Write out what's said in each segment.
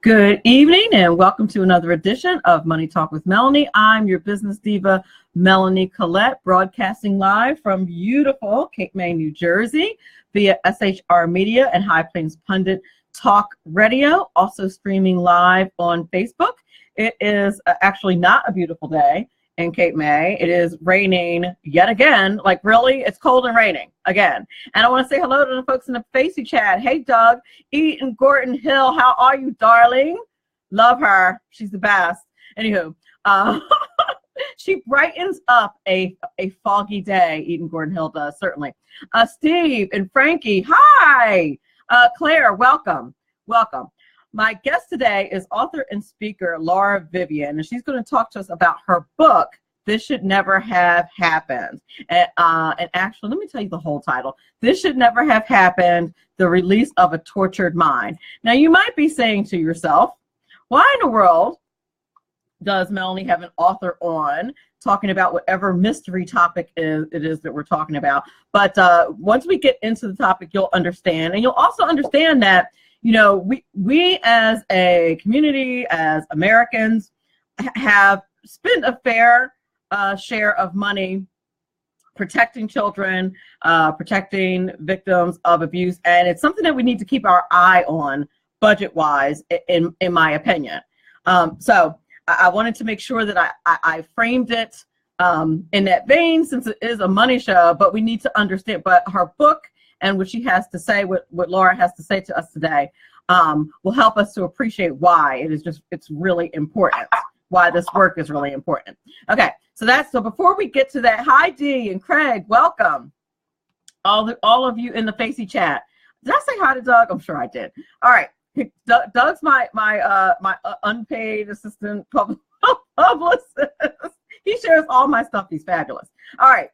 Good evening and welcome to another edition of Money Talk with Melanie. I'm your business diva, Melanie Collette, broadcasting live from beautiful Cape May, New Jersey via SHR Media and High Plains Pundit Talk Radio, also streaming live on Facebook. It is actually not a beautiful day in Cape May. It is raining yet again. Like, really? It's cold and raining again. And I want to say hello to the folks in the Facey chat. Hey, Doug, Eaton, Gordon Hill, how are you, darling? Love her. She's the best. Anywho, she brightens up a foggy day. Eaton Gordon Hill does, certainly. Steve and Frankie, hi. Claire, welcome. Welcome. My guest today is author and speaker Laura Vivian, and she's going to talk to us about her book, This Should Never Have Happened. And actually, let me tell you the whole title. This Should Never Have Happened, The Release of a Tortured Mind. Now, you might be saying to yourself, why in the world does Melanie have an author on talking about whatever mystery topic it is that we're talking about? But once we get into the topic, you'll understand. And you'll also understand that, you know, we as a community, as Americans, have spent a fair share of money protecting children, protecting victims of abuse, and it's something that we need to keep our eye on budget-wise, in my opinion. So I wanted to make sure that I framed it in that vein, since it is a money show, but we need to understand. But her book and what she has to say, what Laura has to say to us today, will help us to appreciate why it's really important, why this work is really important. Okay, so before we get to that, hi Dee and Craig, welcome. All of you in the Facey chat. Did I say hi to Doug? I'm sure I did. All right, Doug's my unpaid assistant publicist. He shares all my stuff. He's fabulous. All right.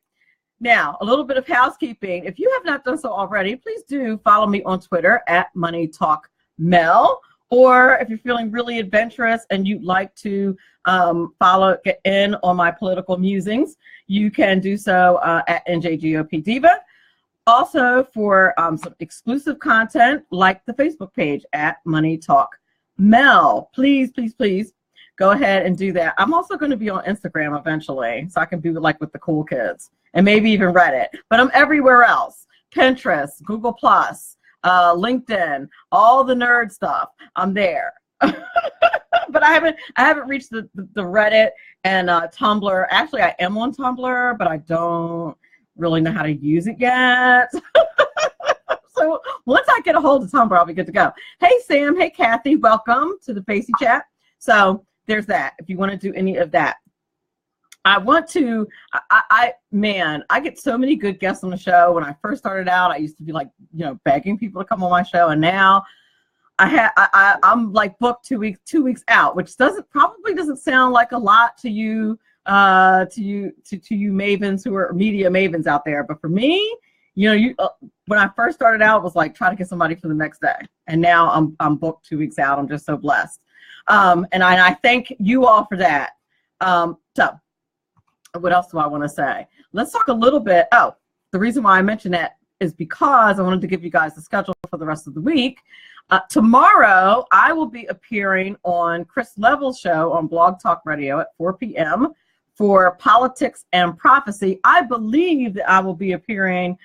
Now, a little bit of housekeeping. If you have not done so already, please do follow me on Twitter at MoneyTalkMel. Or if you're feeling really adventurous and you'd like to get in on my political musings, you can do so at NJGOP Diva. Also, for some exclusive content, like the Facebook page at Money Talk Mel. Please, please, please go ahead and do that. I'm also going to be on Instagram eventually, so I can be like with the cool kids, and maybe even Reddit. But I'm everywhere else: Pinterest, Google+, LinkedIn, all the nerd stuff. I'm there. But I haven't reached the Reddit and Tumblr. Actually, I am on Tumblr, but I don't really know how to use it yet. So once I get a hold of Tumblr, I'll be good to go. Hey Sam, hey Kathy, welcome to the Facey chat. So there's that, if you want to do any of that. I want to, man, I get so many good guests on the show. When I first started out, I used to be like, you know, begging people to come on my show, and now I'm like booked 2 weeks out, which probably doesn't sound like a lot to you, to you mavens who are media mavens out there. But for me, you know, when I first started out, it was like trying to get somebody for the next day, and now I'm booked 2 weeks out. I'm just so blessed, and I thank you all for that. So what else do I want to say? Let's talk a little bit. Oh, the reason why I mentioned that is because I wanted to give you guys the schedule for the rest of the week. Tomorrow, I will be appearing on Chris Level's show on Blog Talk Radio at 4 p.m. for Politics and Prophecy. I believe that I will be appearing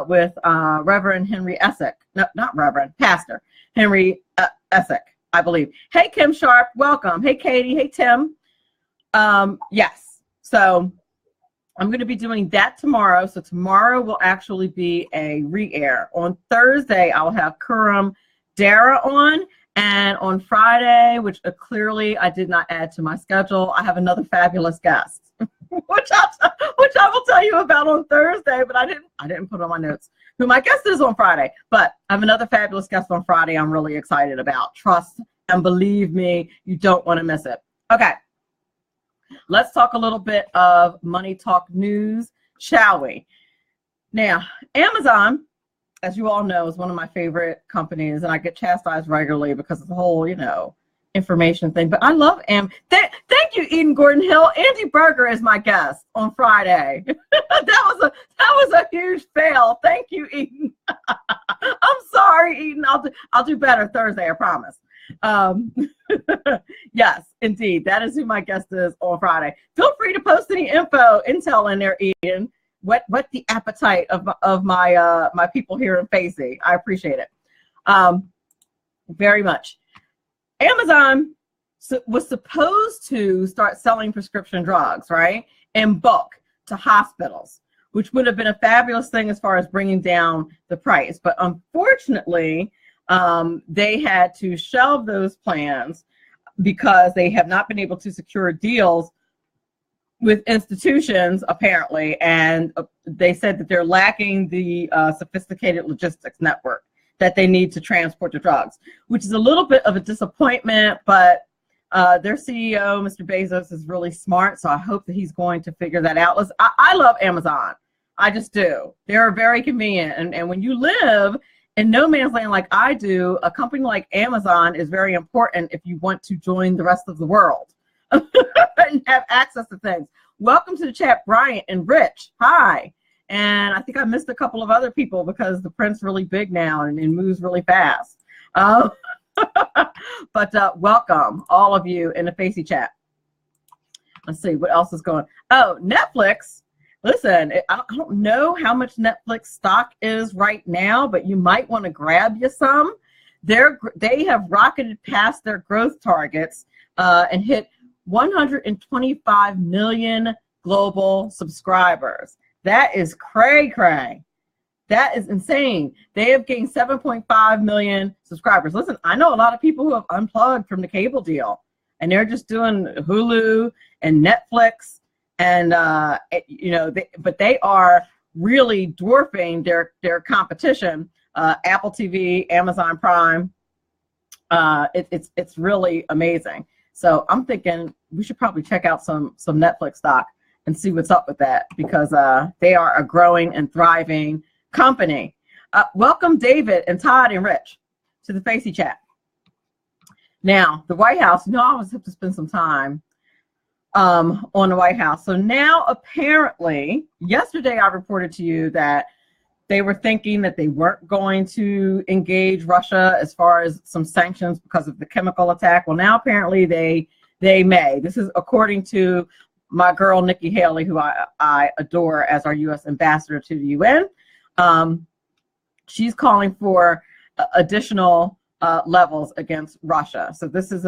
with Reverend Henry Essick. No, not Reverend, Pastor Henry Essick, I believe. Hey, Kim Sharp, welcome. Hey, Katie. Hey, Tim. Yes. So I'm going to be doing that tomorrow. So tomorrow will actually be a re-air. On Thursday, I'll have Kuram Dara on. And on Friday, which clearly I did not add to my schedule, I have another fabulous guest, which I will tell you about on Thursday, but I didn't put on my notes who my guest is on Friday. But I have another fabulous guest on Friday I'm really excited about. Trust and believe me, you don't want to miss it. Okay. Let's talk a little bit of Money Talk news, shall we? Now, Amazon, as you all know, is one of my favorite companies, and I get chastised regularly because of the whole, you know, information thing. But I love Thank you, Eden Gordon Hill. Andy Berger is my guest on Friday. that was a huge fail. Thank you, Eden. I'm sorry. Sorry, Eden. I'll do better Thursday, I promise. Yes, indeed. That is who my guest is on Friday. Feel free to post any intel in there, Eden. What the appetite of my my people here in Facey. I appreciate it very much. Amazon was supposed to start selling prescription drugs, right, in bulk to hospitals, which would have been a fabulous thing as far as bringing down the price. But unfortunately, they had to shelve those plans because they have not been able to secure deals with institutions, apparently, and they said that they're lacking the sophisticated logistics network that they need to transport the drugs, which is a little bit of a disappointment, but their CEO, Mr. Bezos, is really smart, so I hope that he's going to figure that out. I love Amazon. I just do. They're very convenient, and when you live in no man's land like I do, a company like Amazon is very important if you want to join the rest of the world and have access to things. Welcome to the chat, Bryant and Rich. Hi. And I think I missed a couple of other people because the print's really big now and moves really fast. But welcome, all of you in the Facey chat. Let's see, what else is going on? Oh, Netflix. Listen, I don't know how much Netflix stock is right now, but you might want to grab you some. They have rocketed past their growth targets and hit 125 million global subscribers. That is cray-cray. That is insane. They have gained 7.5 million subscribers. Listen, I know a lot of people who have unplugged from the cable deal, and they're just doing Hulu and Netflix, and but they are really dwarfing their competition. Apple TV, Amazon Prime. It's really amazing. So I'm thinking we should probably check out some Netflix stock and see what's up with that, because they are a growing and thriving company. Welcome, David and Todd and Rich, to the Facey chat. Now, the White House, I always have to spend some time on the White House. So now, apparently, yesterday I reported to you that they were thinking that they weren't going to engage Russia as far as some sanctions because of the chemical attack. Well, now apparently they may. This is according to my girl, Nikki Haley, who I adore as our U.S. ambassador to the UN. She's calling for additional levels against Russia. So this is,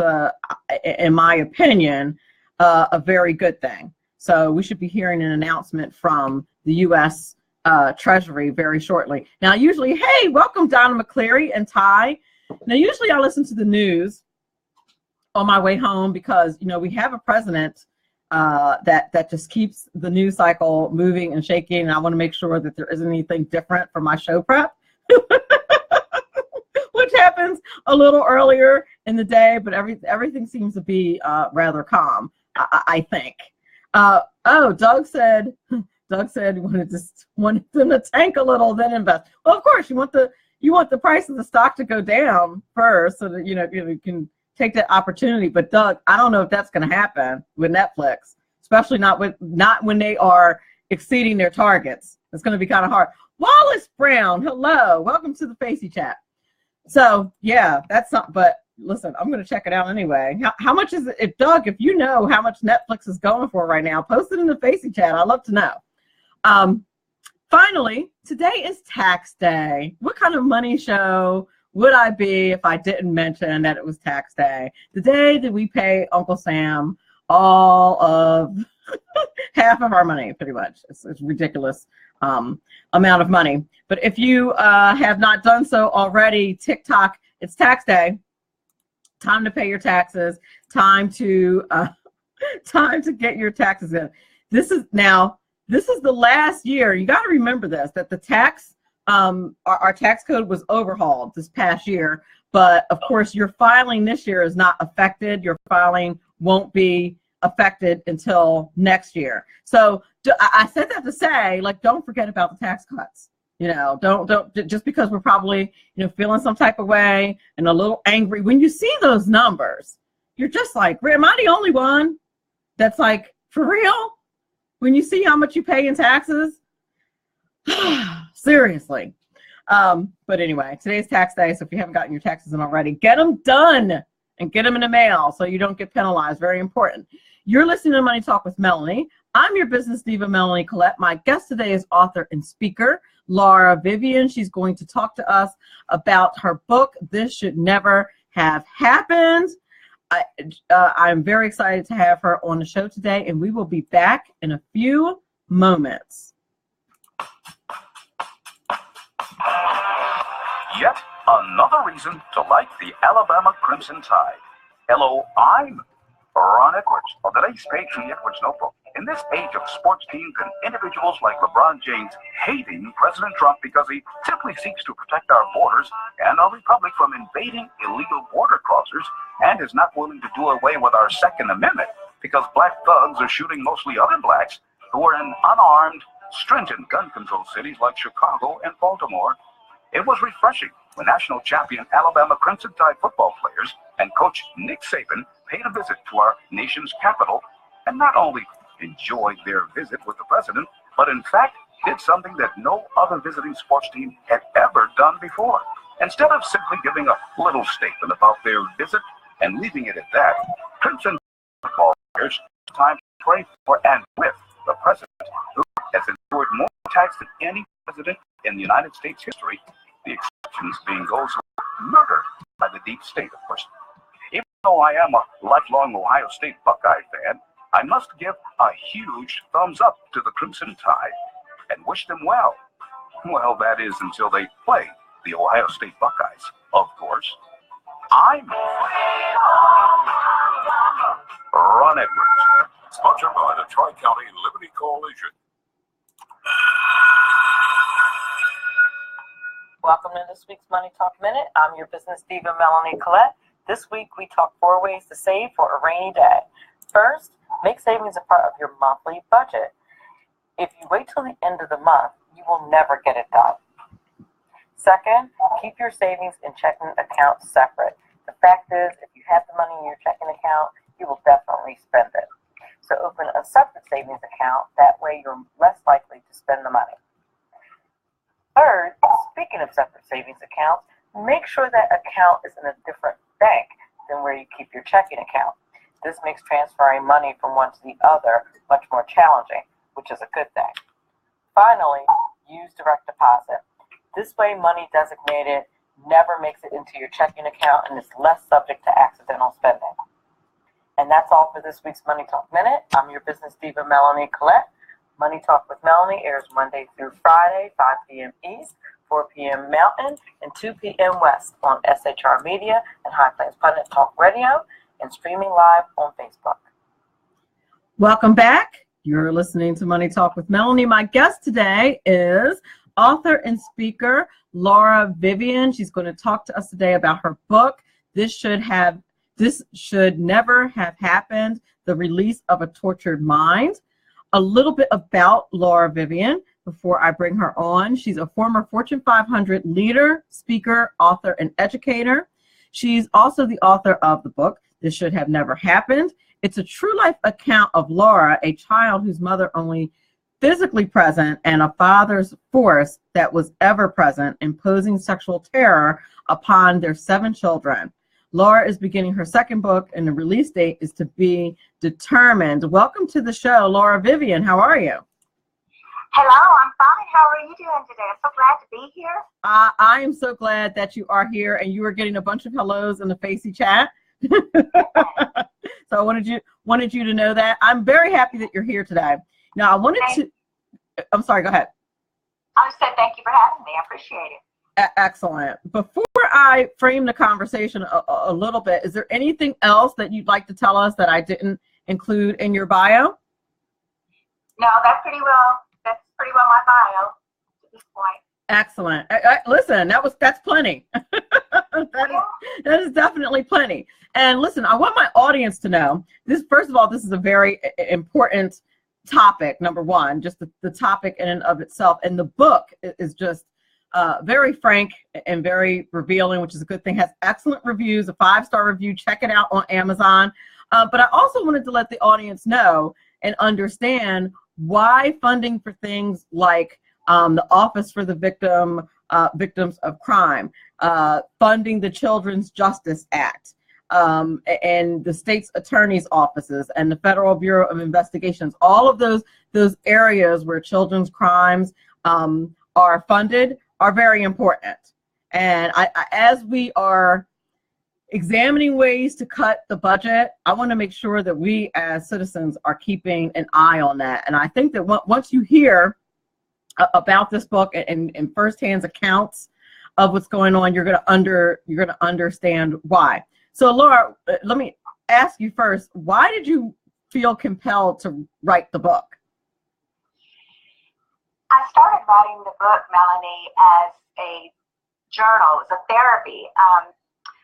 in my opinion, a very good thing. So we should be hearing an announcement from the U.S. Treasury very shortly. Now, usually, hey, welcome Donna McCleary and Ty. Now, usually I listen to the news on my way home because, we have a president that just keeps the news cycle moving and shaking, and I want to make sure that there isn't anything different for my show prep, which happens a little earlier in the day, but everything seems to be rather calm, I think. Doug said he wanted them to tank a little, then invest. Well, of course, you want the price of the stock to go down first, so that you can take that opportunity. But Doug, I don't know if that's going to happen with Netflix, especially not when they are exceeding their targets. It's going to be kind of hard. Wallace Brown, hello, welcome to the Facey chat. So yeah, that's something. But listen, I'm going to check it out anyway. How much is it, Doug? If you know how much Netflix is going for right now, post it in the Facey chat. I'd love to know. Finally, today is tax day. What kind of money show would I be if I didn't mention that it was tax day? The day that we pay Uncle Sam all of half of our money, pretty much. It's a ridiculous amount of money. But if you have not done so already, TikTok, it's tax day. Time to pay your taxes. Time to get your taxes in. This is the last year. You got to remember this, that the tax, our tax code was overhauled this past year, but of course your filing this year is not affected. Your filing won't be affected until next year. So I said that to say, don't forget about the tax cuts. Don't just because we're probably, feeling some type of way and a little angry. When you see those numbers, you're just like, am I the only one that's like, for real? When you see how much you pay in taxes, seriously. But anyway, today's tax day, so if you haven't gotten your taxes in already, get them done and get them in the mail so you don't get penalized. Very important. You're listening to Money Talk with Melanie. I'm your business diva, Melanie Collette. My guest today is author and speaker, Laura Vivian. She's going to talk to us about her book, This Should Never Have Happened. I'm very excited to have her on the show today, and we will be back in a few moments. Yet another reason to like the Alabama Crimson Tide. Hello, I'm Ron Edwards of today's page from the Edwards Notebook. In this age of sports teams and individuals like LeBron James hating President Trump because he simply seeks to protect our borders and our republic from invading illegal border crossers, and is not willing to do away with our Second Amendment because black thugs are shooting mostly other blacks who are in unarmed, stringent gun control cities like Chicago and Baltimore, it was refreshing when national champion Alabama Crimson Tide football players and coach Nick Saban paid a visit to our nation's capital, and not only enjoyed their visit with the president, but in fact did something that no other visiting sports team had ever done before. Instead of simply giving a little statement about their visit and leaving it at that, Crimson football players took time to pray for and with the president, who has endured more attacks than any president in the United States history, the exceptions being those who were murdered by the deep state, of course. Even though I am a lifelong Ohio State Buckeye fan, I must give a huge thumbs up to the Crimson Tide and wish them well. Well, that is until they play the Ohio State Buckeyes, of course. I'm Ron Edwards, sponsored by the Tri-County Liberty Coalition. Welcome to this week's Money Talk Minute. I'm your business diva, Melanie Collette. This week we talk 4 ways to save for a rainy day. First, make savings a part of your monthly budget. If you wait till the end of the month, you will never get it done. Second, keep your savings and checking accounts separate. The fact is, if you have the money in your checking account, you will definitely spend it. So open a separate savings account. That way you're less likely to spend the money. Third, speaking of separate savings accounts, make sure that account is in a different bank than where you keep your checking account. This makes transferring money from one to the other much more challenging, which is a good thing. Finally, use direct deposit. This way, money designated never makes it into your checking account and is less subject to accidental spending. And that's all for this week's Money Talk Minute. I'm your business diva, Melanie Collette. Money Talk with Melanie airs Monday through Friday, 5 p.m. East, 4 p.m. Mountain, and 2 p.m. West on SHR Media and High Plains Pundit Talk Radio, and streaming live on Facebook. Welcome back. You're listening to Money Talk with Melanie. My guest today is author and speaker Laura Vivian. She's going to talk to us today about her book, This Should Never Have Happened, The Release of a Tortured Mind. A little bit about Laura Vivian before I bring her on. She's a former Fortune 500 leader, speaker, author, and educator. She's also the author of the book, This Should Have Never Happened. It's a true life account of Laura, a child whose mother only physically present and a father's force that was ever present, imposing sexual terror upon their 7 children. Laura is beginning her second book, and the release date is to be determined. Welcome to the show, Laura Vivian. How are you? Hello, I'm fine. How are you doing today? I'm so glad to be here. I am so glad that you are here, and you are getting a bunch of hellos in the Facey chat. So I wanted you to know that. I'm very happy that you're here today. Now, I'm sorry, go ahead. I just said thank you for having me. I appreciate it. Excellent. Before I frame the conversation a little bit, is there anything else that you'd like to tell us that I didn't include in your bio? No, that's pretty well my bio at this point. Excellent. Listen, that's plenty. that is definitely plenty. And listen, I want my audience to know this. First of all, this is a very important topic. Number one, just the topic in and of itself, and the book is just very frank and very revealing, which is a good thing. Has excellent reviews, a 5-star review. Check it out on Amazon. But I also wanted to let the audience know and understand why funding for things like the Office for the Victim, victims of crime, funding the Children's Justice Act, and the state's attorney's offices and the Federal Bureau of Investigations. All of those areas where children's crimes are funded are very important. And as we are examining ways to cut the budget, I want to make sure that we as citizens are keeping an eye on that. And I think that once you hear about this book and firsthand accounts of what's going on, you're going to understand why. So Laura, let me ask you first, why did you feel compelled to write the book? I started writing the book, Melanie, as a journal, as a therapy.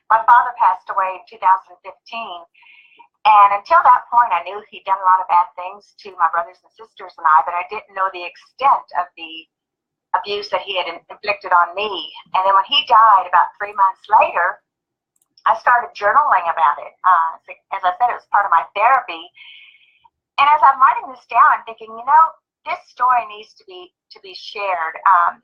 My father passed away in 2015, and until that point, I knew he'd done a lot of bad things to my brothers and sisters and I, but I didn't know the extent of the abuse that he had inflicted on me. And then when he died about 3 months later, I started journaling about it. As I said, it was part of my therapy. And as I'm writing this down, I'm thinking, this story needs to be shared.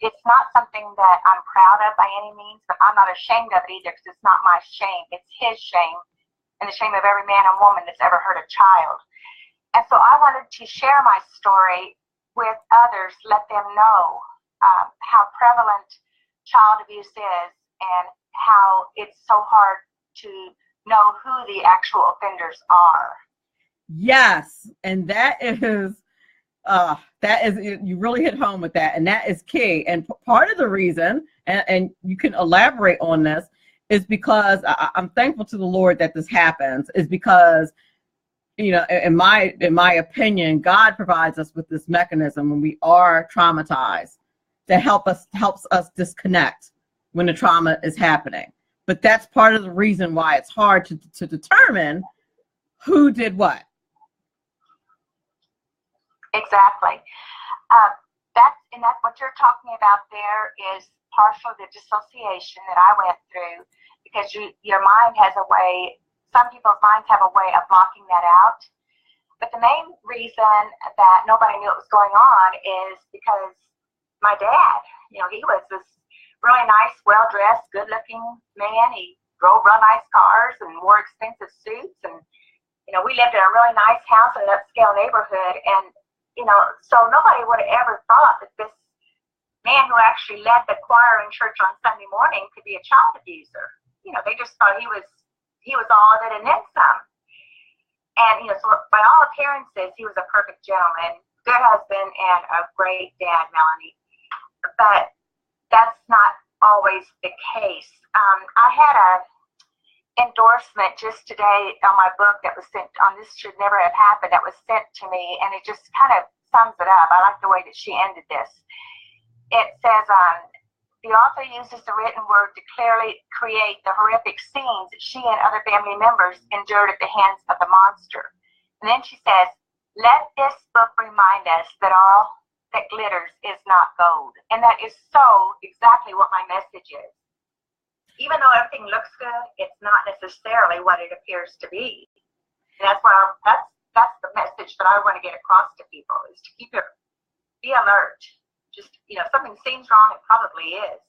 It's not something that I'm proud of by any means, but I'm not ashamed of it either, because it's not my shame. It's his shame and the shame of every man and woman that's ever hurt a child. And so I wanted to share my story with others, let them know how prevalent child abuse is and how it's so hard to know who the actual offenders are. Yes, and that is you really hit home with that, and that is key. And part of the reason, and you can elaborate on this, is because I'm thankful to the Lord that this happens, is because, in my opinion, God provides us with this mechanism when we are traumatized that helps us disconnect when the trauma is happening. But that's part of the reason why it's hard to determine who did what. Exactly. That's what you're talking about there is partially the dissociation that I went through, because your mind has a way, some people's minds have a way of blocking that out. But the main reason that nobody knew what was going on is because my dad, he was this really nice, well-dressed, good-looking man. He drove real nice cars and wore expensive suits. And, we lived in a really nice house in an upscale neighborhood. And so nobody would have ever thought that this man who actually led the choir in church on Sunday morning could be a child abuser. They just thought he was all of it and then some. And, so by all appearances, he was a perfect gentleman, good husband, and a great dad, Melanie. But that's not always the case. I had a endorsement just today on my book that was sent on This Should Never Have Happened, that was sent to me, and it just kind of sums it up. I like the way that she ended this. It says, the author uses the written word to clearly create the horrific scenes that she and other family members endured at the hands of the monster. And then she says, let this book remind us that all that glitters is not gold. And that is so exactly what my message is. Even though everything looks good, it's not necessarily what it appears to be. And that's the message that I want to get across to people, is to be alert. Just, if something seems wrong, it probably is.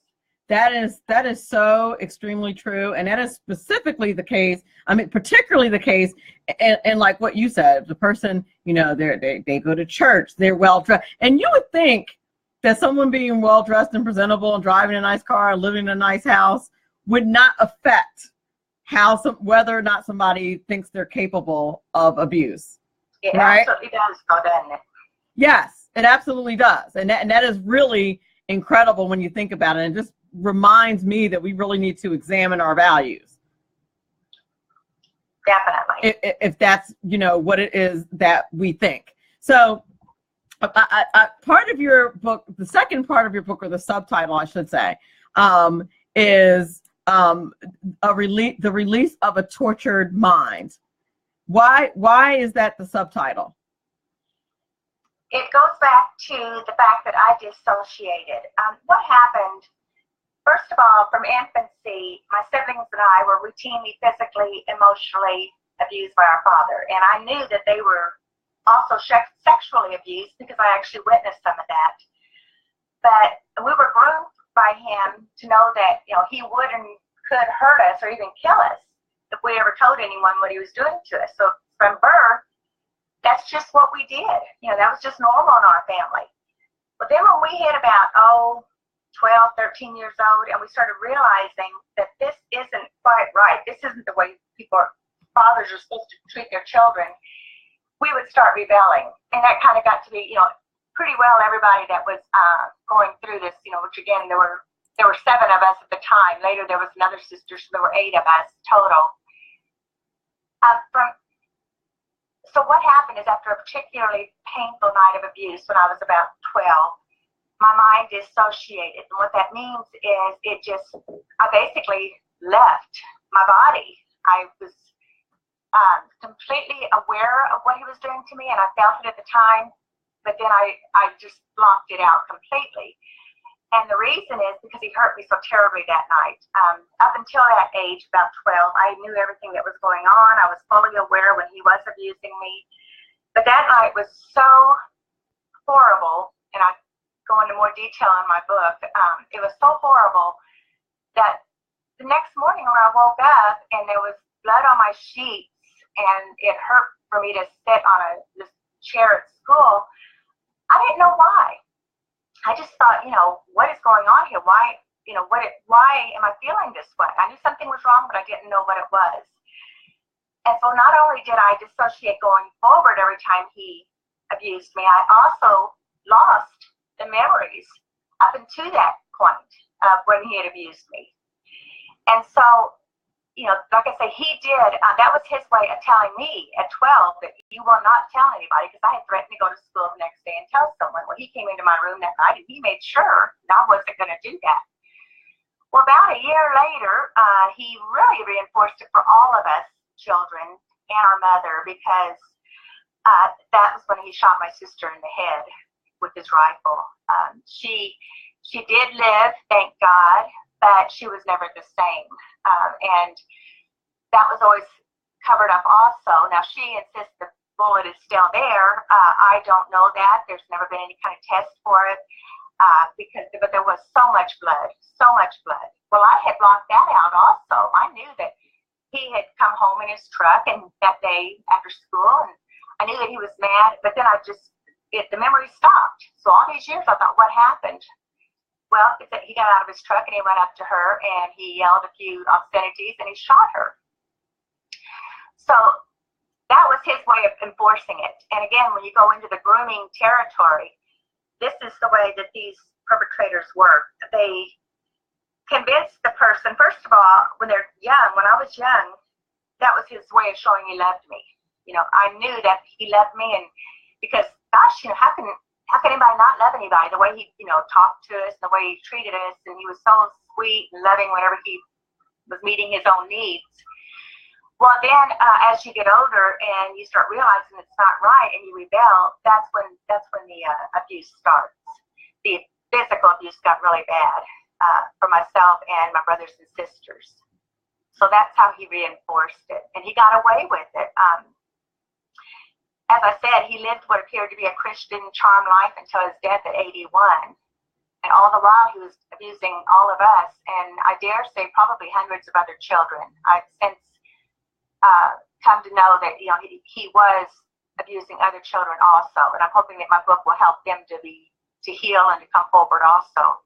That is so extremely true. And that is specifically the case. I mean, particularly the case, and like what you said, the person, they go to church, they're well dressed. And you would think that someone being well dressed and presentable and driving a nice car, living in a nice house, would not affect whether or not somebody thinks they're capable of abuse. It right? Absolutely does, doesn't it? Yes, it absolutely does. And that is really incredible when you think about it. And it just reminds me that we really need to examine our values. Definitely. If that's, what it is that we think. So part of your book, the second part of your book, or the subtitle, I should say, is the release of a tortured mind. Why is that the subtitle? It goes back to the fact that I dissociated. What happened, first of all, from infancy, my siblings and I were routinely physically, emotionally abused by our father. And I knew that they were also sexually abused because I actually witnessed some of that. But we were groomed by him to know that, you know, he would and could hurt us or even kill us if we ever told anyone what he was doing to us. So from birth, that's just what we did. You know, that was just normal in our family. But then when we hit about, 12, 13 years old, and we started realizing that this isn't quite right, this isn't the way fathers are supposed to treat their children, we would start rebelling. And that kind of got to be, you know, pretty well everybody that was going through this, you know, which again, there were 7 of us at the time. Later, there was another sister, so there were 8 of us total. So what happened is, after a particularly painful night of abuse when I was about 12, my mind dissociated. And what that means is I basically left my body. I was completely aware of what he was doing to me, and I felt it at the time, but then I just blocked it out completely. And the reason is because he hurt me so terribly that night. Up until that age, about 12, I knew everything that was going on. I was fully aware when he was abusing me. But that night was so horrible, and I go into more detail in my book. It was so horrible that the next morning when I woke up and there was blood on my sheets and it hurt for me to sit on this chair at school, I didn't know why. I just thought, you know, what is going on here? Why am I feeling this way? I knew something was wrong, but I didn't know what it was. And so not only did I dissociate going forward every time he abused me, I also lost the memories up until that point of when he had abused me. And so, you know, like I say, he did, that was his way of telling me at 12 that you will not tell anybody, because I had threatened to go to school the next day and tell someone. Well, he came into my room that night and he made sure that I wasn't going to do that. Well, about a year later, he really reinforced it for all of us children and our mother, because that was when he shot my sister in the head with his rifle. She did live, thank God, but she was never the same. And that was always covered up also. Now, she insists the bullet is still there. I don't know that. There's never been any kind of test for it, but there was so much blood, so much blood. Well, I had blocked that out also. I knew that he had come home in his truck and that day after school, and I knew that he was mad, but then the memory stopped. So all these years, I thought, what happened? Well, he got out of his truck and he went up to her and he yelled a few obscenities and he shot her. So that was his way of enforcing it. And again, when you go into the grooming territory, this is the way that these perpetrators work. They convince the person, first of all, when they're young, when I was young, that was his way of showing he loved me. You know, I knew that he loved me, and because, gosh, you know, how can anybody not love anybody? The way he, you know, talked to us, the way he treated us, and he was so sweet and loving whenever he was meeting his own needs. Well, then as you get older and you start realizing it's not right and you rebel, that's when the abuse starts. The physical abuse got really bad for myself and my brothers and sisters. So that's how he reinforced it, and he got away with it. As I said, he lived what appeared to be a Christian charmed life until his death at 81. And all the while, he was abusing all of us, and I dare say probably hundreds of other children. I've since come to know that, you know, he was abusing other children also, and I'm hoping that my book will help them to heal and to come forward also.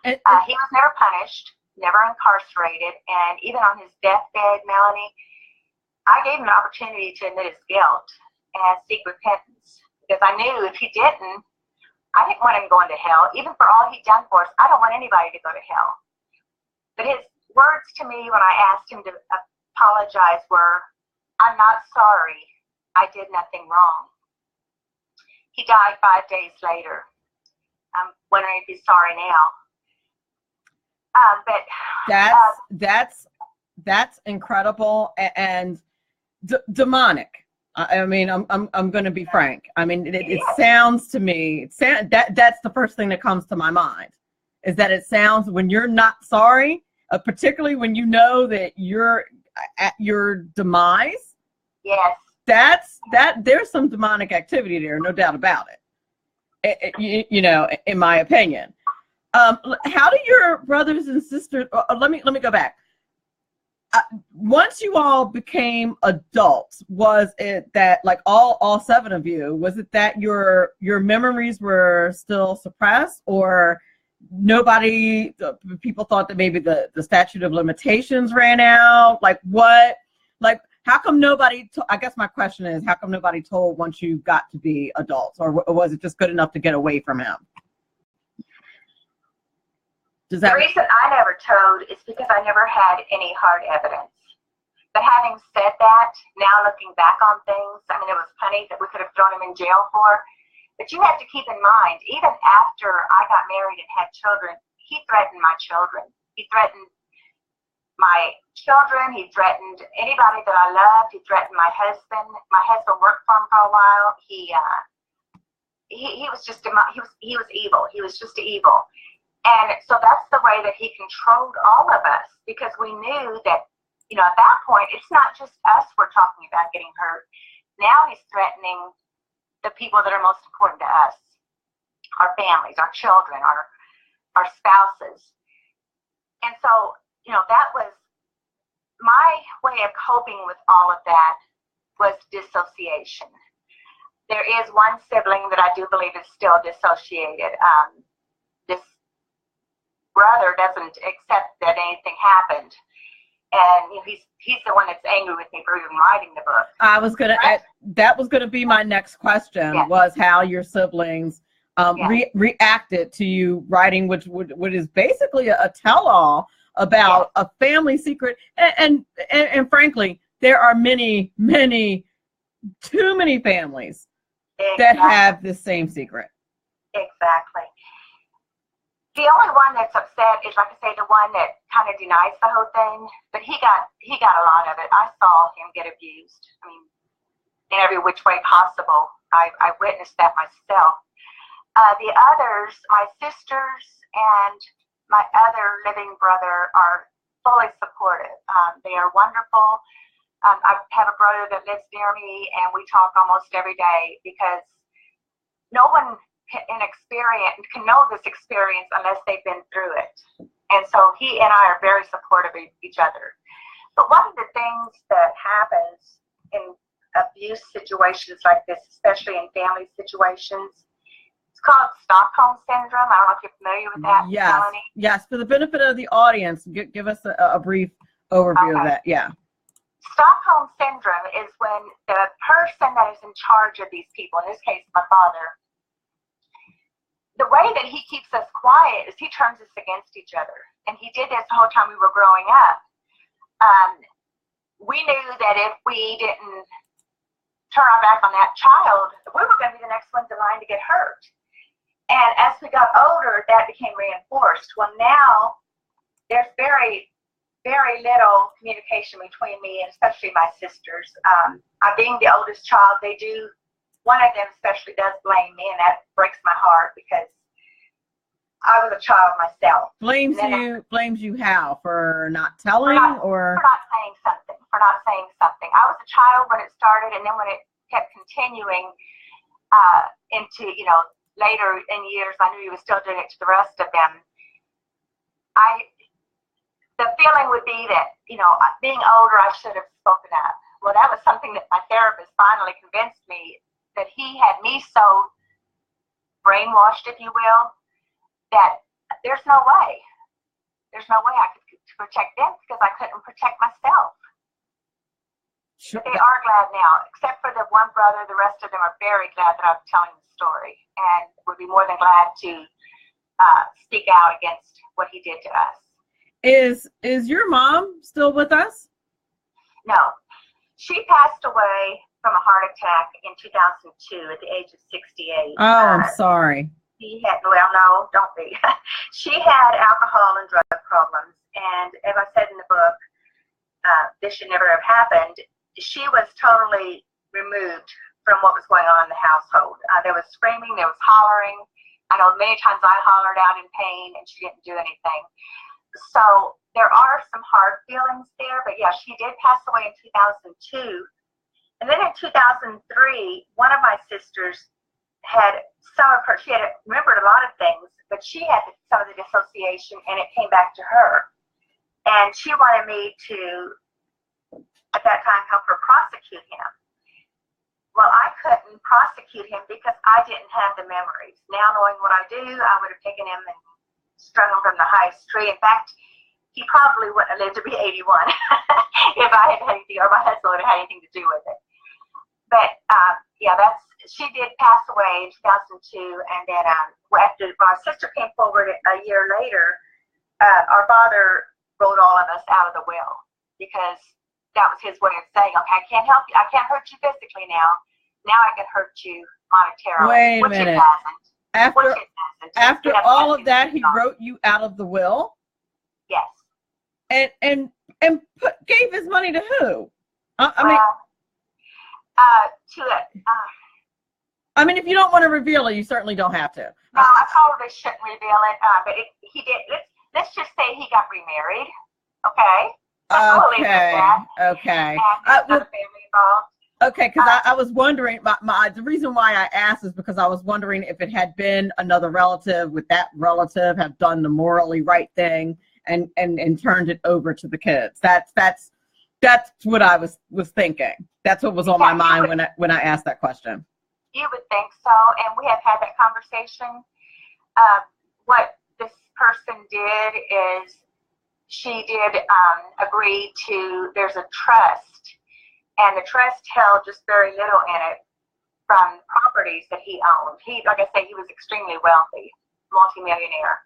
He was never punished, never incarcerated, and even on his deathbed, Melanie, I gave him an opportunity to admit his guilt and seek repentance, because I knew if he didn't, I didn't want him going to hell. Even for all he'd done for us, I don't want anybody to go to hell. But his words to me when I asked him to apologize were, "I'm not sorry. I did nothing wrong." He died 5 days later. I'm wondering if he's sorry now. That's incredible and demonic. I mean, I'm going to be frank. I mean, it sounds to me, that's the first thing that comes to my mind, is that it sounds, when you're not sorry, particularly when you know that you're at your demise. Yes. There's some demonic activity there, no doubt about it. You know, in my opinion. How do your brothers and sisters? Let me go back. Once you all became adults, was it that like all seven of you? Was it that your memories were still suppressed, or nobody? People thought that maybe the statute of limitations ran out. Like what? Like how come nobody? I guess my question is, how come nobody told once you got to be adults, or was it just good enough to get away from him? The reason I never told is because I never had any hard evidence. But having said that, now looking back on things, I mean, there was plenty that we could have thrown him in jail for. But you have to keep in mind, even after I got married and had children, he threatened my children. He threatened my children. He threatened anybody that I loved. He threatened my husband. My husband worked for him for a while. He was just he was evil. He was just evil. And so that's the way that he controlled all of us, because we knew that, you know, at that point, it's not just us we're talking about getting hurt. Now he's threatening the people that are most important to us, our families, our children, our spouses. And so, you know, that was my way of coping with all of that, was dissociation. There is one sibling that I do believe is still dissociated. This brother doesn't accept that anything happened, and you know, he's the one that's angry with me for even writing the book. I was gonna that was gonna be my next question. Yes. Was how your siblings yes. reacted to you writing, which is basically a tell-all about yes. a family secret, and frankly, there are many too many families exactly. that have the same secret. Exactly. The only one that's upset is, like I say, the one that kind of denies the whole thing. But he got a lot of it. I saw him get abused. I mean, in every which way possible. I witnessed that myself. The others, my sisters and my other living brother, are fully supportive. They are wonderful. I have a brother that lives near me, and we talk almost every day, because no one can know this experience unless they've been through it. And so he and I are very supportive of each other. But one of the things that happens in abuse situations like this, especially in family situations, it's called Stockholm Syndrome. I don't know if you're familiar with that, yes. Melanie. Yes, for the benefit of the audience, give us a brief overview of that. Yeah. Stockholm Syndrome is when the person that is in charge of these people, in this case my father, the way that he keeps us quiet is he turns us against each other. And he did this the whole time we were growing up. We knew that if we didn't turn our back on that child, we were going to be the next ones in line to get hurt. And as we got older, that became reinforced. Well, now there's very, very little communication between me and especially my sisters. Being the oldest child, one of them especially does blame me, and that breaks my heart because I was a child myself. Blames you how? For not telling or? For not saying something. I was a child when it started, and then when it kept continuing into, you know, later in years, I knew he was still doing it to the rest of them. The feeling would be that, you know, being older, I should have spoken up. Well, that was something that my therapist finally convinced me, that he had me so brainwashed, if you will, that there's no way I could protect them because I couldn't protect myself. Sure. They are glad now, except for the one brother. The rest of them are very glad that I'm telling the story, and would be more than glad to speak out against what he did to us. Is your mom still with us? No, she passed away from a heart attack in 2002 at the age of 68. Oh, I'm sorry. No, don't be. She had alcohol and drug problems, and as I said in the book, this should never have happened. She was totally removed from what was going on in the household. There was screaming, there was hollering. I know many times I hollered out in pain, and she didn't do anything. So there are some hard feelings there, but yeah, she did pass away in 2002. And then in 2003, one of my sisters she had remembered a lot of things, but she had some of the dissociation, and it came back to her. And she wanted me to, at that time, help her prosecute him. Well, I couldn't prosecute him because I didn't have the memories. Now, knowing what I do, I would have taken him and strung him from the highest tree. In fact, he probably wouldn't have lived to be 81 if I had anything, or my husband would have had anything to do with it. But yeah, she did pass away in 2002, and then after my sister came forward a year later, our father wrote all of us out of the will, because that was his way of saying, okay, I can't help you, I can't hurt you physically now I can hurt you monetarily. Wait a minute. After all of that, he wrote you out of the will? Yes. And gave his money to who? I mean, if you don't want to reveal it, you certainly don't have to. No, I probably shouldn't reveal it, but he did. Let's just say he got remarried. Okay. Okay. Okay, because I was wondering, the reason why I asked is because I was wondering if it had been another relative, would that relative have done the morally right thing and turned it over to the kids? That's what I was thinking. That's what was on my mind when I asked that question. You would think so, and we have had that conversation. What this person did is she did agree to, there's a trust, and the trust held just very little in it from properties that he owned. Like I say, he was extremely wealthy, multimillionaire.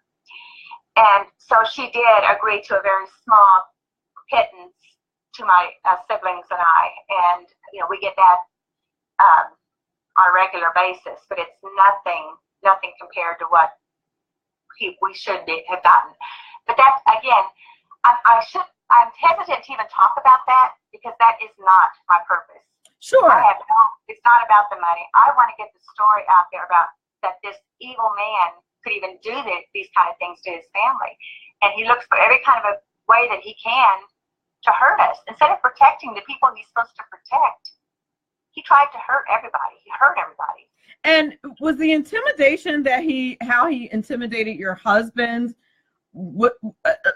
And so she did agree to a very small pittance to my siblings and I, and we get that on a regular basis, but it's nothing compared to what we should have gotten. But that, again, I'm hesitant to even talk about that, because that is not my purpose. Sure. It's not about the money. I want to get the story out there about that this evil man could even do these kind of things to his family. And he looks for every kind of a way that he can to hurt us. Instead of protecting the people he's supposed to protect, he tried to hurt everybody. He hurt everybody. And was the intimidation how he intimidated your husband,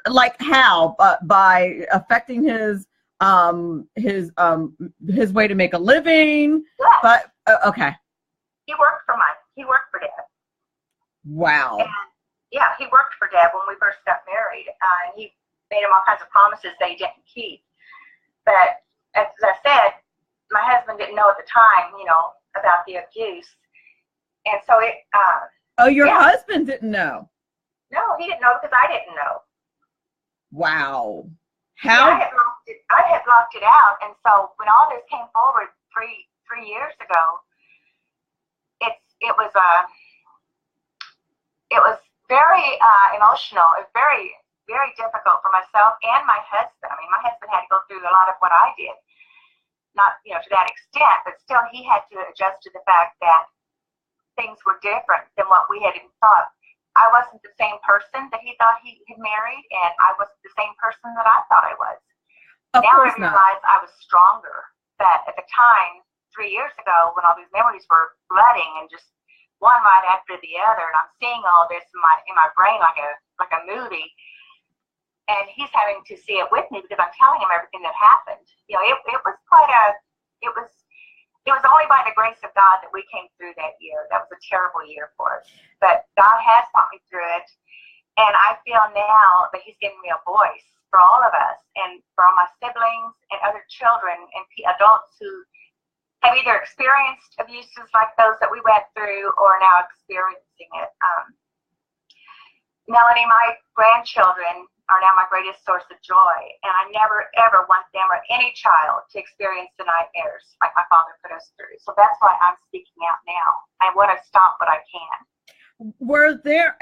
like how? By affecting his way to make a living? Yes. But okay. He worked for Dad. Wow. And yeah, he worked for Dad when we first got married. And he made him all kinds of promises that he didn't keep. But as I said, my husband didn't know at the time, about the abuse. And so your husband didn't know? No, he didn't know, because I didn't know. Wow. How? Yeah, I had blocked it out. And so when all this came forward three years ago, it was very emotional. It was very, very difficult for myself and my husband. I mean, my husband had to go through a lot of what I did. Not, to that extent, but still he had to adjust to the fact that things were different than what we had even thought. I wasn't the same person that he thought he had married, and I wasn't the same person that I thought I was. Now I realize I was stronger. But at the time, 3 years ago, when all these memories were flooding and just one right after the other, and I'm seeing all this in my brain like a movie, and he's having to see it with me because I'm telling him everything that happened. It was only by the grace of God that we came through that year. That was a terrible year for us. But God has brought me through it. And I feel now that he's given me a voice for all of us, and for all my siblings and other children and adults who have either experienced abuses like those that we went through or are now experiencing it. Melanie, my grandchildren are now my greatest source of joy, and I never ever want them or any child to experience the nightmares like my father put us through. So that's why I'm speaking out now. I want to stop what I can. Were there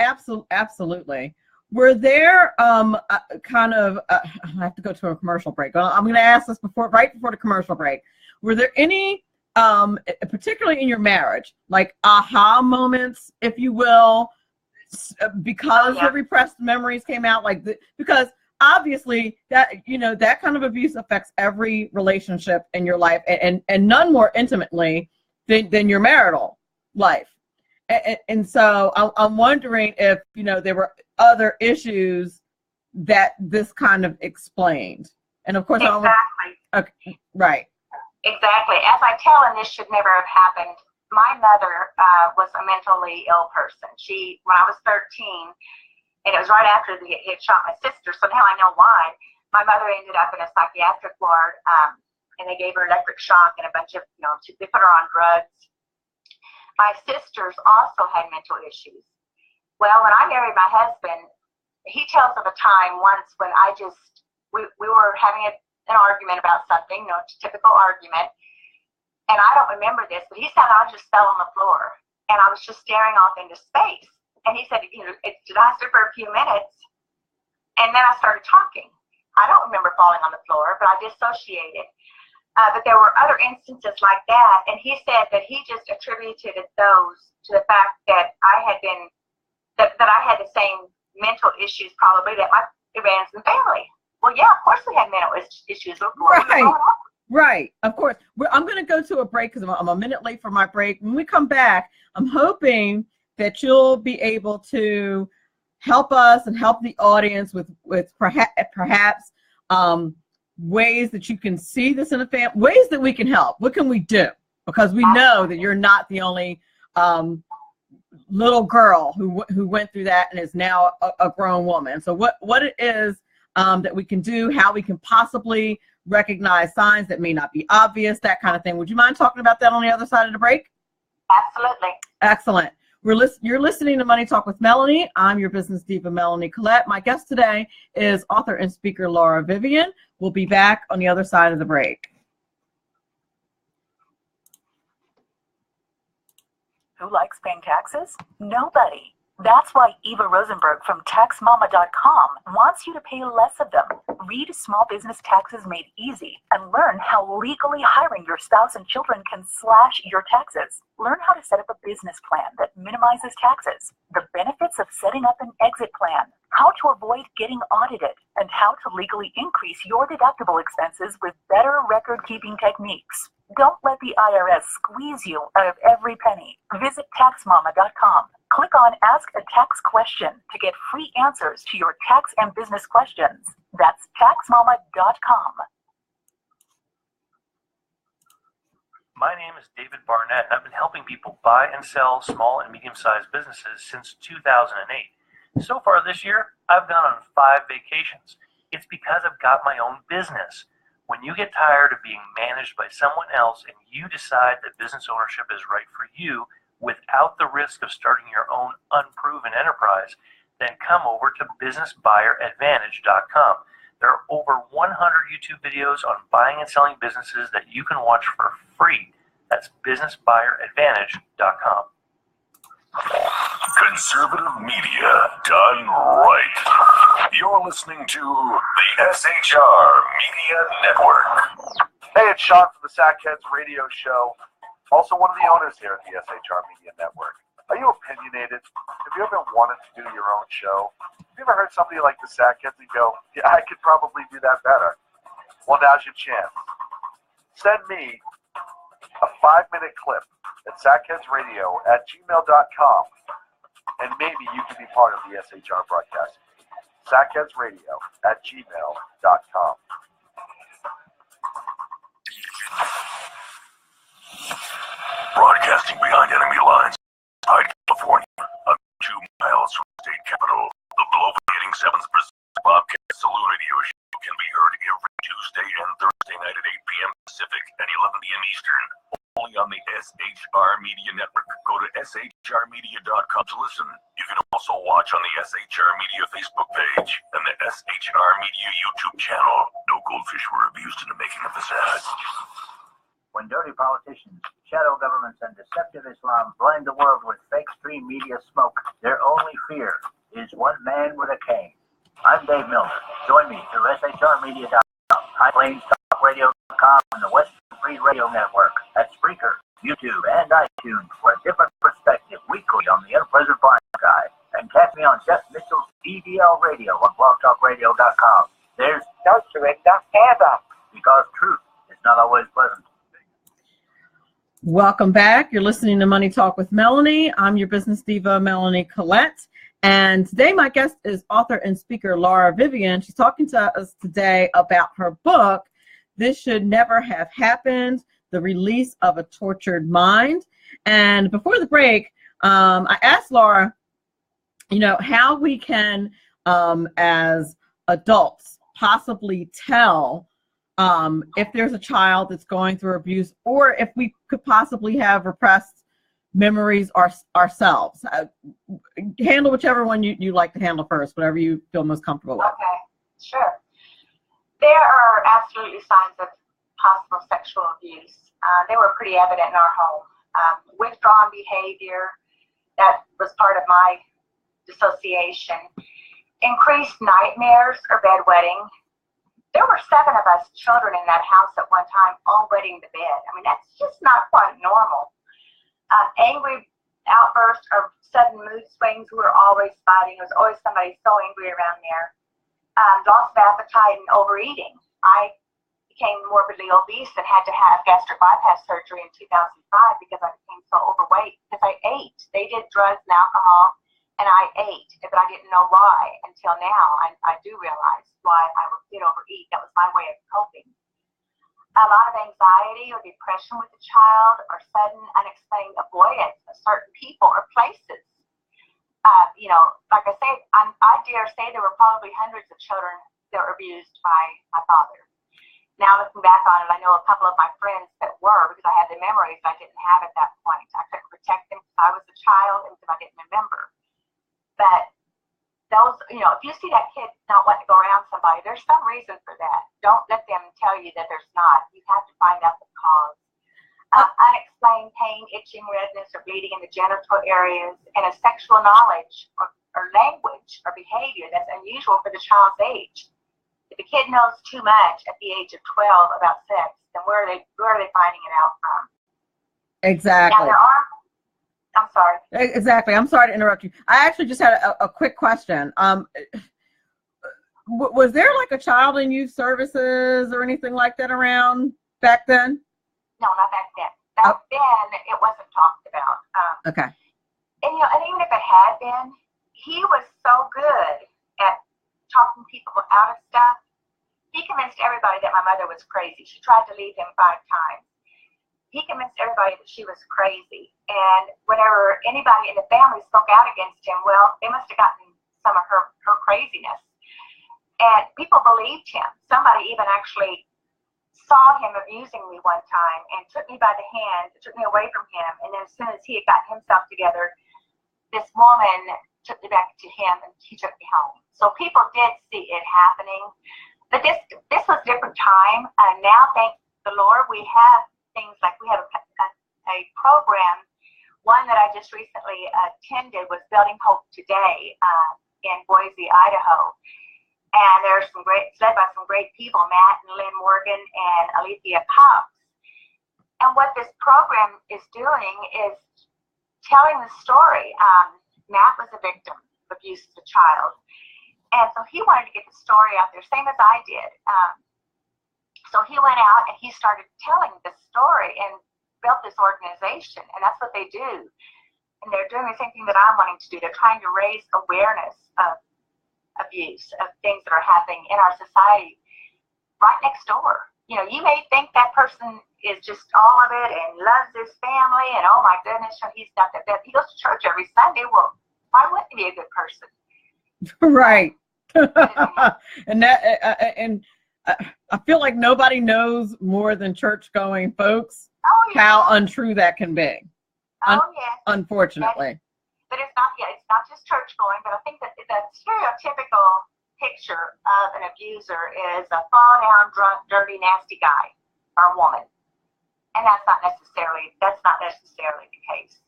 absolutely? Were there kind of? I have to go to a commercial break. I'm going to ask this right before the commercial break. Were there any, particularly in your marriage, like aha moments, if you will? Because the repressed memories came out, because obviously that that kind of abuse affects every relationship in your life, and none more intimately than your marital life. And so I'm wondering if, there were other issues that this kind of explained. And of course, exactly. Okay, right. Exactly. As I tell, and this should never have happened, my mother was a mentally ill person. When I was 13, and it was right after he had shot my sister, so now I know why, my mother ended up in a psychiatric ward, and they gave her electric shock and a bunch of, they put her on drugs. My sisters also had mental issues. Well, when I married my husband, he tells of a time once when we were having an argument about something, typical argument. And I don't remember this, but he said I just fell on the floor and I was just staring off into space. And he said, it lasted for a few minutes. And then I started talking. I don't remember falling on the floor, but I dissociated. But there were other instances like that. And he said that he just attributed those to the fact that I had the same mental issues probably that my Evans and family. Well, yeah, of course we had mental issues before. Right. Of course. I'm going to go to a break because I'm a minute late for my break. When we come back, I'm hoping that you'll be able to help us and help the audience with perhaps ways that you can see this in a family, ways that we can help. What can we do? Because we know that you're not the only little girl who went through that and is now a grown woman. So what it is that we can do, how we can possibly recognize signs that may not be obvious, that kind of thing. Would you mind talking about that on the other side of the break? Absolutely. Excellent. You're listening to Money Talk with Melanie. I'm your business diva, Melanie Collette. My guest today is author and speaker Laura Vivian. We'll be back on the other side of the break. Who likes paying taxes? Nobody. That's why Eva Rosenberg from TaxMama.com wants you to pay less of them. Read Small Business Taxes Made Easy and learn how legally hiring your spouse and children can slash your taxes. Learn how to set up a business plan that minimizes taxes, the benefits of setting up an exit plan, how to avoid getting audited, and how to legally increase your deductible expenses with better record-keeping techniques. Don't let the IRS squeeze you out of every penny. Visit TaxMama.com. Click on Ask a Tax Question to get free answers to your tax and business questions. That's TaxMama.com. My name is David Barnett, and I've been helping people buy and sell small and medium-sized businesses since 2008. So far this year, I've gone on 5 vacations. It's because I've got my own business. When you get tired of being managed by someone else and you decide that business ownership is right for you without the risk of starting your own unproven enterprise, then come over to businessbuyeradvantage.com. There are over 100 YouTube videos on buying and selling businesses that you can watch for free. That's businessbuyeradvantage.com. Conservative media done right. You're listening to the SHR Media Network. Hey, it's Sean from the Sackheads Radio Show. Also one of the owners here at the SHR Media Network. Are you opinionated? Have you ever wanted to do your own show? Have you ever heard somebody like the Sackheads and go, yeah, I could probably do that better? Well, now's your chance. Send me a 5-minute clip at sackheadsradio@gmail.com, and maybe you can be part of the SHR broadcasting team. sackheadsradio@gmail.com. Broadcasting behind enemy lines, inside California, 2 miles from the state capital. The bloviating 7th Bobcat Saloon Radio Show can be heard every Tuesday and Thursday night at 8 p.m. Pacific and 11 p.m. Eastern. Only on the SHR Media Network. Go to shrmedia.com to listen. You can also watch on the SHR Media Facebook page and the SHR Media YouTube channel. No goldfish were abused in the making of this ad. When dirty politicians, shadow governments, and deceptive Islam blind the world with fake stream media smoke, their only fear is one man with a cane. I'm Dave Milner. Join me through shrmedia.com, highplains.radio.com, and the Western Free Radio Network at Spreaker, YouTube, and iTunes for a different perspective weekly on the unpleasant blind guy. And catch me on Jeff Mitchell's EDL Radio on blogtalkradio.com. There's no surrender ever, because truth is not always pleasant. Welcome back. You're listening to Money Talk with Melanie. I'm your business diva, Melanie Collette. And today my guest is author and speaker Laura Vivian. She's talking to us today about her book, This Should Never Have Happened, The Release of a Tortured Mind. And before the break, I asked Laura, how we can, as adults, possibly tell if there's a child that's going through abuse, or if we could possibly have repressed memories ourselves. Handle whichever one you like to handle first, whatever you feel most comfortable with. Okay, sure. There are absolutely signs of possible sexual abuse. They were pretty evident in our home. Withdrawn behavior, that was part of my dissociation. Increased nightmares or bedwetting. There were 7 of us children in that house at one time, all wetting the bed. I mean, that's just not quite normal. Angry outbursts or sudden mood swings. We were always fighting. There was always somebody so angry around there. Loss of appetite and overeating. I became morbidly obese and had to have gastric bypass surgery in 2005 because I became so overweight because I ate. They did drugs and alcohol, and I ate, but I didn't know why until now. I do realize why I did overeat. That was my way of coping. A lot of anxiety or depression with the child, or sudden unexplained avoidance of certain people or places. Like I say, I dare say there were probably hundreds of children that were abused by my father. Now looking back on it, I know a couple of my friends that were, because I had the memories I didn't have at that point. I couldn't protect them because I was a child and because I didn't remember. But those, if you see that kid not wanting to go around somebody, there's some reason for that. Don't let them tell you that there's not. You have to find out the cause. Unexplained pain, itching, redness, or bleeding in the genital areas, and a sexual knowledge or language or behavior that's unusual for the child's age. If a kid knows too much at the age of 12 about sex, then where are they finding it out from? Exactly. Now I'm sorry. Exactly. I'm sorry to interrupt you. I actually just had a quick question. Was there like a child and youth services or anything like that around back then? No, not back then. Back then, it wasn't talked about. Okay. And even if it had been, he was so good at talking people out of stuff. He convinced everybody that my mother was crazy. She tried to leave him 5 times. He convinced everybody that she was crazy. And whenever anybody in the family spoke out against him, well, they must have gotten some of her craziness. And people believed him. Somebody even actually saw him abusing me one time and took me by the hand, took me away from him. And then as soon as he had gotten himself together, this woman took me back to him and he took me home. So people did see it happening. But this was a different time. And now, thank the Lord, we have things like we have a program. One that I just recently attended was Building Hope Today in Boise, Idaho. And there's it's led by some great people, Matt and Lynn Morgan and Alethea Cox. And what this program is doing is telling the story. Matt was a victim of abuse as a child. And so he wanted to get the story out there, same as I did. So he went out and he started telling the story and built this organization. And that's what they do. And they're doing the same thing that I'm wanting to do. They're trying to raise awareness of abuse, of things that are happening in our society right next door. You may think that person is just all of it and loves his family and oh my goodness, he's got that. He goes to church every Sunday. Well, why wouldn't he be a good person? Right. and I feel like nobody knows more than church-going folks how untrue that can be. Unfortunately. But it's not just church going, but I think that the stereotypical picture of an abuser is a fall down, drunk, dirty, nasty guy or woman. And that's not necessarily the case.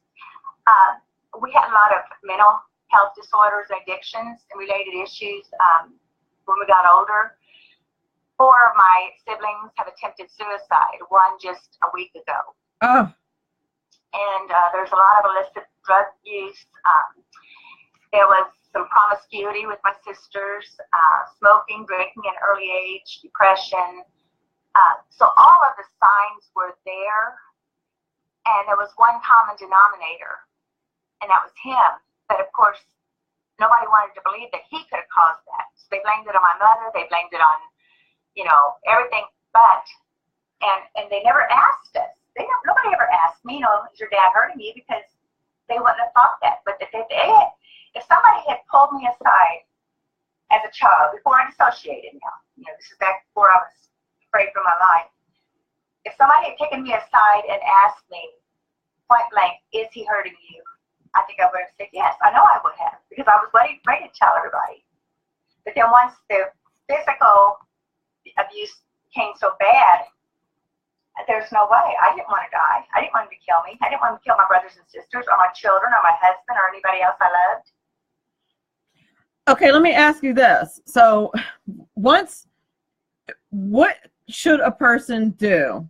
We had a lot of mental health disorders, addictions, and related issues when we got older. 4 of my siblings have attempted suicide, one just a week ago. Oh. And there's a lot of illicit drug use. There was some promiscuity with my sisters, smoking, drinking at an early age, depression. So all of the signs were there. And there was one common denominator, and that was him. But of course, nobody wanted to believe that he could have caused that. So they blamed it on my mother. They blamed it on, everything but. And they never asked us. Nobody ever asked me, is your dad hurting you? Because they wouldn't have thought that. But if somebody had pulled me aside as a child, before I dissociated now, this is back before I was afraid for my life. If somebody had taken me aside and asked me point blank, is he hurting you? I think I would have said yes. I know I would have, because I was ready to tell everybody. But then once the physical abuse became so bad, there's no way. I didn't want to die. I didn't want him to kill me. I didn't want him to kill my brothers and sisters or my children or my husband or anybody else I loved. Okay, let me ask you this. So what should a person do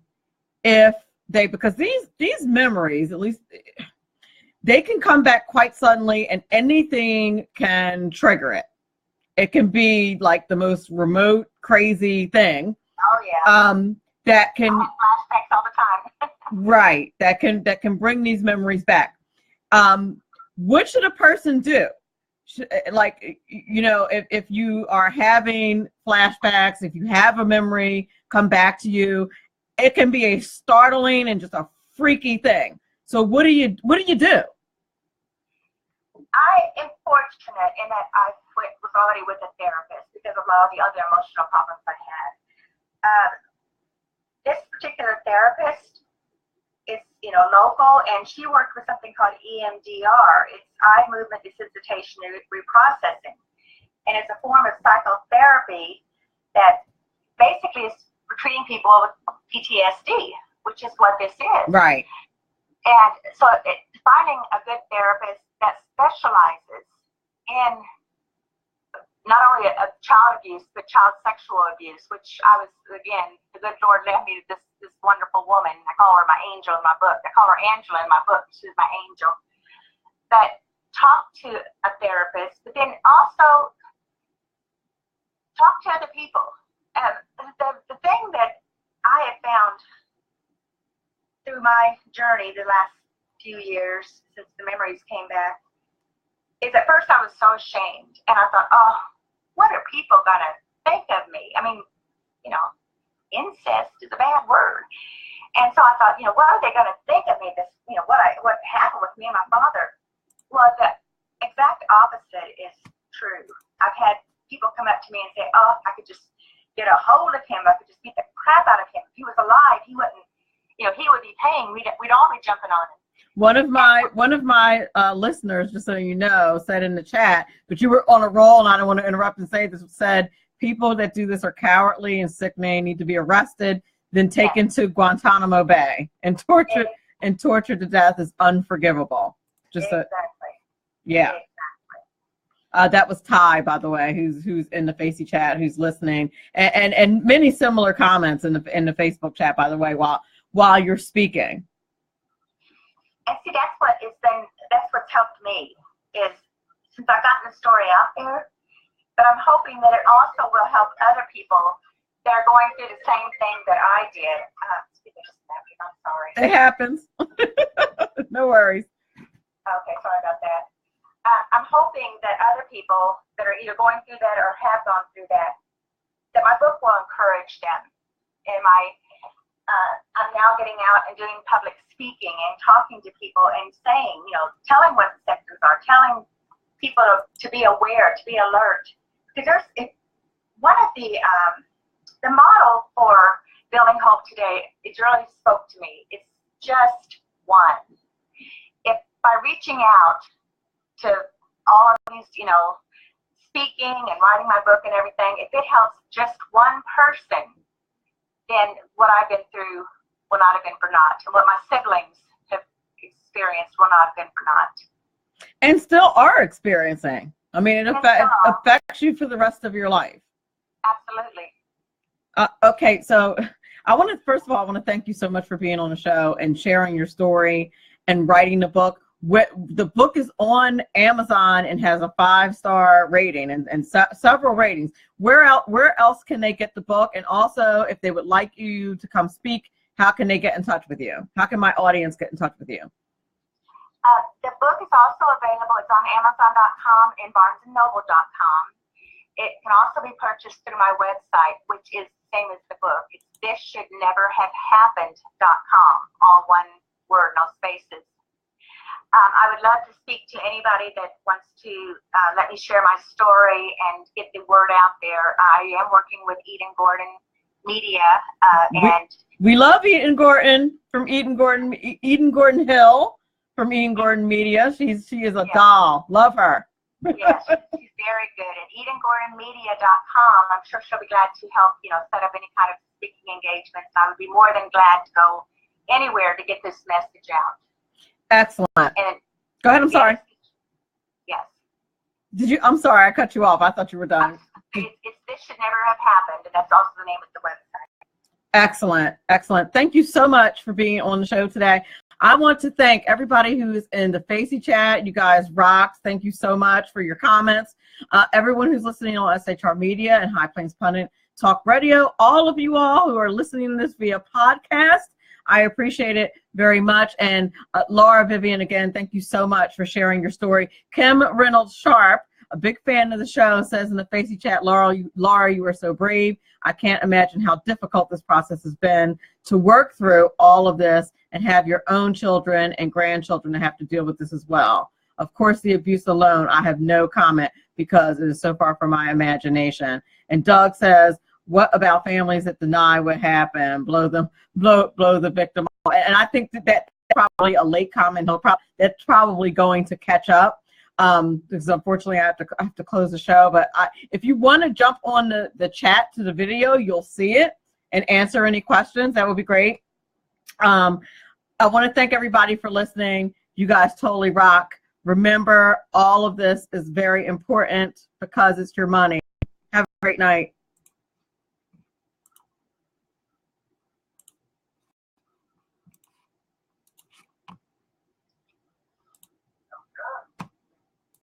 if because these memories, at least, they can come back quite suddenly and anything can trigger it. It can be like the most remote, crazy thing. Oh, yeah. That can flashbacks all the time. Right. That can bring these memories back. What should a person do? If you are having flashbacks, if you have a memory come back to you, it can be a startling and just a freaky thing. So what do you do? I am fortunate in that I was already with a therapist because of all the other emotional problems I had. This particular therapist is, local, and she worked with something called EMDR. It's eye movement desensitization and reprocessing. And it's a form of psychotherapy that basically is for treating people with PTSD, which is what this is. Right. And so finding a good therapist that specializes in not only a child abuse, but child sexual abuse, which I was, again, the good Lord left me this wonderful woman. I call her my angel in my book. I call her Angela in my book. She's my angel. But talk to a therapist, but then also talk to other people. The thing that I have found through my journey the last few years since the memories came back is at first I was so ashamed. And I thought, oh, what are people going to think of me? I mean, incest is a bad word. And so I thought, what are they going to think of me? This, what happened with me and my father? Well, the exact opposite is true. I've had people come up to me and say, oh, I could just get a hold of him. I could just beat the crap out of him. If he was alive, he wouldn't, he would be paying. We'd all be jumping on him. One of my listeners, just so you know, said in the chat, but you were on a roll, and I don't want to interrupt and say this, said people that do this are cowardly and sickening, need to be arrested, then taken to Guantanamo Bay and tortured to death is unforgivable. Exactly. Yeah. That was Ty, by the way, who's in the Facey chat, who's listening, and many similar comments in the Facebook chat, by the way, while you're speaking. And see, that's what's helped me is since I've gotten the story out there, but I'm hoping that it also will help other people that are going through the same thing that I did. I'm sorry. It happens. No worries. Okay, sorry about that. I'm hoping that other people that are either going through that or have gone through that my book will encourage them. And I'm now getting out and doing public speaking and talking to people and saying, telling what the symptoms are, telling people to be aware, to be alert. Because one of the model for building hope today, it really spoke to me. It's just one. If by reaching out to all of these, speaking and writing my book and everything, if it helps just one person, then what I've been through will not have been for naught. And what my siblings have experienced will not have been for naught. And still are experiencing. I mean, it affects you for the rest of your life. Absolutely. Okay, so first of all, I want to thank you so much for being on the show and sharing your story and writing the book. The book is on Amazon and has a 5-star rating and several ratings. Where else can they get the book? And also, if they would like you to come speak how can they get in touch with you? How can my audience get in touch with you? The book is also available. It's on Amazon.com and BarnesandNoble.com. It can also be purchased through my website, which is the same as the book. It's thisshouldneverhavehappened.com, all one word, no spaces. I would love to speak to anybody that wants to let me share my story and get the word out there. I am working with Eden Gordon Media, and we love Eden Gordon from Eden Gordon Hill from Eden Gordon Media. She is a doll. Love her. Yes, she's very good. And EdenGordonMedia.com. I'm sure she'll be glad to help, set up any kind of speaking engagements. I would be more than glad to go anywhere to get this message out. Excellent. And go ahead. I'm sorry. Yes. I'm sorry. I cut you off. I thought you were done. It's This Should Never Have Happened, and that's also the name of the website. Excellent. Excellent. Thank you so much for being on the show today. I want to thank everybody who's in the Facey chat. You guys rock. Thank you so much for your comments. Everyone who's listening on SHR Media and High Plains Pundit Talk Radio, all of you all who are listening to this via podcast, I appreciate it very much. And Laura, Vivian, again, thank you so much for sharing your story. Kim Reynolds Sharp, a big fan of the show, says in the Facey chat, Laura, you are so brave. I can't imagine how difficult this process has been to work through all of this and have your own children and grandchildren to have to deal with this as well. Of course, the abuse alone, I have no comment because it is so far from my imagination. And Doug says, what about families that deny what happened, blow the victim? And I think that's probably a late comment. That's probably going to catch up. Because unfortunately I have to close the show, but if you want to jump on the chat to the video, you'll see it and answer any questions. That would be great. I want to thank everybody for listening. You guys totally rock. Remember, all of this is very important because it's your money. Have a great night.